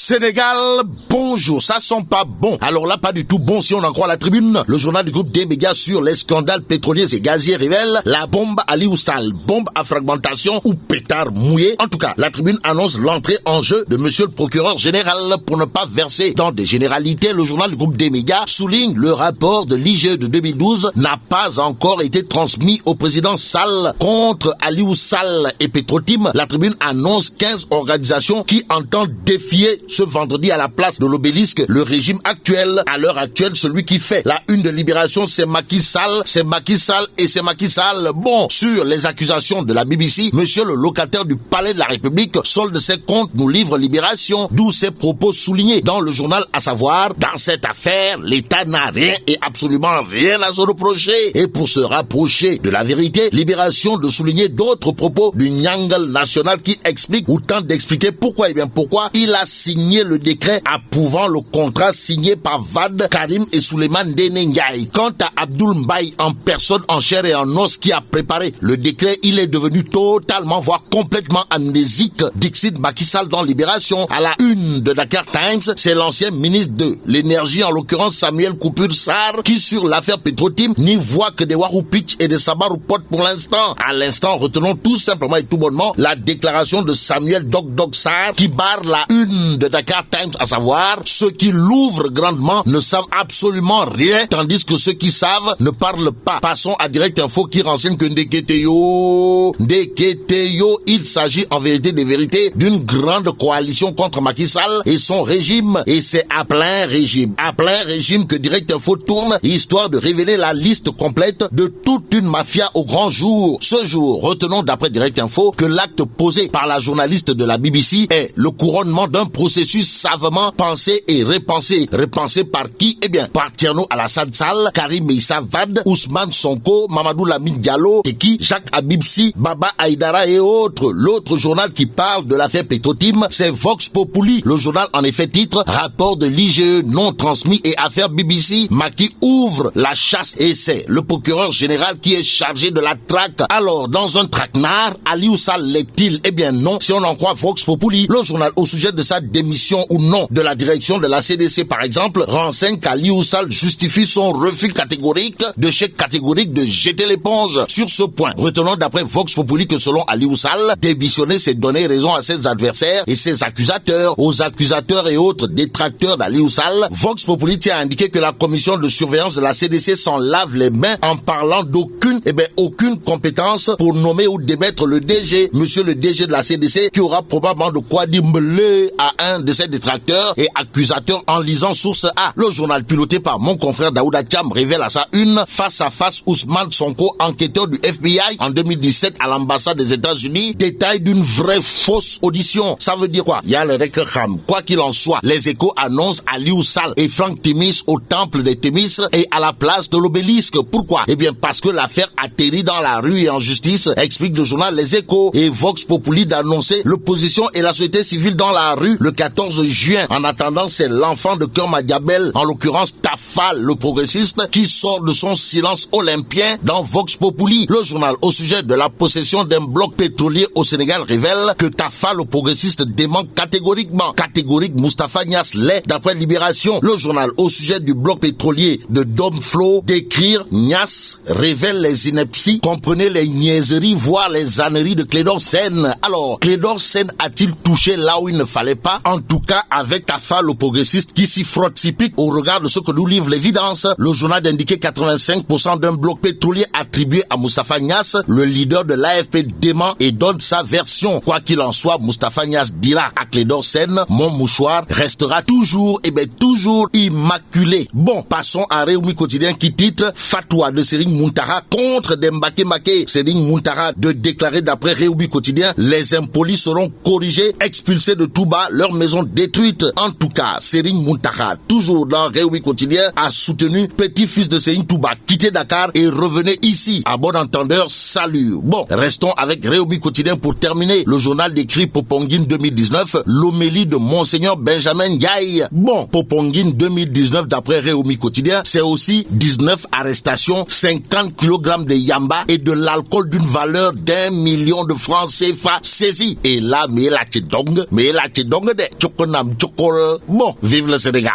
Sénégal, bonjour, ça sent pas bon. Alors là, pas du tout bon si on en croit la Tribune. Le journal du groupe des médias sur les scandales pétroliers et gaziers révèle la bombe à Aliou Sall, bombe à fragmentation ou pétard mouillé. En tout cas, la Tribune annonce l'entrée en jeu de monsieur le procureur général pour ne pas verser dans des généralités. Le journal du groupe des médias souligne le rapport de l'IGE de 2012 n'a pas encore été transmis au président Sall contre Aliou Sall et Petrotim. La Tribune annonce 15 organisations qui entendent défier ce vendredi à la place de l'Obélisque le régime actuel. À l'heure actuelle, celui qui fait la une de Libération, c'est Macky Sall, c'est Macky Sall et c'est Macky Sall. Bon, sur les accusations de la BBC, monsieur le locataire du palais de la République solde ses comptes, nous livre Libération, d'où ses propos soulignés dans le journal, à savoir, dans cette affaire, l'État n'a rien et absolument rien à se reprocher. Et pour se rapprocher de la vérité, Libération de souligner d'autres propos du Nyangal national qui explique ou tente d'expliquer pourquoi, pourquoi il a signé le décret approuvant le contrat signé par Wade, Karim et Souleymane Ndéné Ndiaye. Quant à Abdoul Mbaye en personne, en chair et en os qui a préparé le décret, il est devenu totalement, voire complètement amnésique. Dixit Macky Sall dans Libération. À la une de Dakar Times, c'est l'ancien ministre de l'énergie, en l'occurrence Samuel Koupur-Sarr, qui sur l'affaire Petrotim n'y voit que des Waroupitch et des Sabaroupotes pour l'instant. À l'instant, retenons tout simplement et tout bonnement la déclaration de Samuel Doc Sarr qui barre la une de Dakar Times, à savoir, ceux qui l'ouvrent grandement ne savent absolument rien, tandis que ceux qui savent ne parlent pas. Passons à Direct Info qui renseigne que Ndeketeyo, il s'agit en vérité des vérités d'une grande coalition contre Macky Sall et son régime. Et c'est à plein régime que Direct Info tourne, histoire de révéler la liste complète de toute une mafia au grand jour. Ce jour, retenons d'après Direct Info que l'acte posé par la journaliste de la BBC est le couronnement d'un processus savamment pensé et repensé. Repensé par qui? Par Thierno Alassane Sall, Karim Meïssa Wade, Ousmane Sonko, Mamadou Lamine Diallo, Teki, Jacques Habib Sy, Baba Aïdara et autres. L'autre journal qui parle de l'affaire Petrotim, c'est Vox Populi. Le journal en effet titre rapport de l'IGE non transmis et affaire BBC. Macky ouvre la chasse et c'est le procureur général qui est chargé de la traque. Alors, dans un traquenard, Aliou Sall l'est-il? Non, si on en croit Vox Populi. Le journal au sujet de sa démission ou non de la direction de la CDC par exemple, renseigne qu'Aliou Sall justifie son refus catégorique de jeter l'éponge. Sur ce point, retenons d'après Vox Populi que selon Aliou Sall, démissionner c'est donner raison à ses adversaires et ses accusateurs. Aux accusateurs et autres détracteurs d'Aliou Sall, Vox Populi tient à indiquer que la commission de surveillance de la CDC s'en lave les mains en parlant d'aucune compétence pour nommer ou démettre le DG, monsieur le DG de la CDC, qui aura probablement de quoi dire mêler à un de ses détracteurs et accusateurs en lisant Source A. Le journal piloté par mon confrère Daouda Thiam révèle à sa une face à face Ousmane Sonko, enquêteur du FBI en 2017 à l'ambassade des États-Unis, détail d'une vraie fausse audition. Ça veut dire quoi? Il y a le Rekham. Quoi qu'il en soit, les Échos annoncent Aliou Sall et Franck Timis au temple des Thémis et à la place de l'Obélisque. Pourquoi? Parce que l'affaire atterrit dans la rue et en justice, explique le journal Les Échos. Et Vox Populi d'annoncer l'opposition et la société civile dans la rue le 14 juin. En attendant, c'est l'enfant de cœur Madiabel, en l'occurrence Tafal, le progressiste, qui sort de son silence olympien dans Vox Populi. Le journal au sujet de la possession d'un bloc pétrolier au Sénégal révèle que Tafal, le progressiste, dément catégoriquement. Catégorique Moustapha Niasse l'est, d'après Libération. Le journal au sujet du bloc pétrolier de Domflo d'écrire Niasse révèle les inepties, comprenez les niaiseries, voire les âneries de Clédor Sène. Alors, Clédor Sène a-t-il touché là où il ne fallait pas? En tout cas, avec Tafal, le progressiste, qui s'y frotte si pique au regard de ce que nous livre l'évidence. Le journal d'indiquer 85% d'un bloc pétrolier attribué à Moustapha Niasse. Le leader de l'AFP dément et donne sa version. Quoi qu'il en soit, Moustapha Niasse dira à Clédor Sène, mon mouchoir restera toujours immaculé. Bon, passons à Réumi Quotidien qui titre Fatwa de Serigne Muntara contre Dembake Make. Serigne Muntara de déclarer d'après Réumi Quotidien, les impolis seront corrigés, expulsés de tout bas, leur maison détruite. En tout cas, Serigne Muntara, toujours dans Réumi Quotidien, a soutenu petit-fils de Serigne Touba, quittez Dakar et revenez ici. À bon entendeur, salut. Bon, restons avec Réumi Quotidien pour terminer. Le journal décrit Popongine 2019, l'homélie de Monseigneur Benjamin Ndiaye. Bon, Popongine 2019 d'après Réumi Quotidien, c'est aussi 19 arrestations, 50 kg de yamba et de l'alcool d'une valeur d'1 million de francs CFA saisis. Et là, mais la tchedong de. Tchokonam Tchokol. Bon, vive le Sénégal.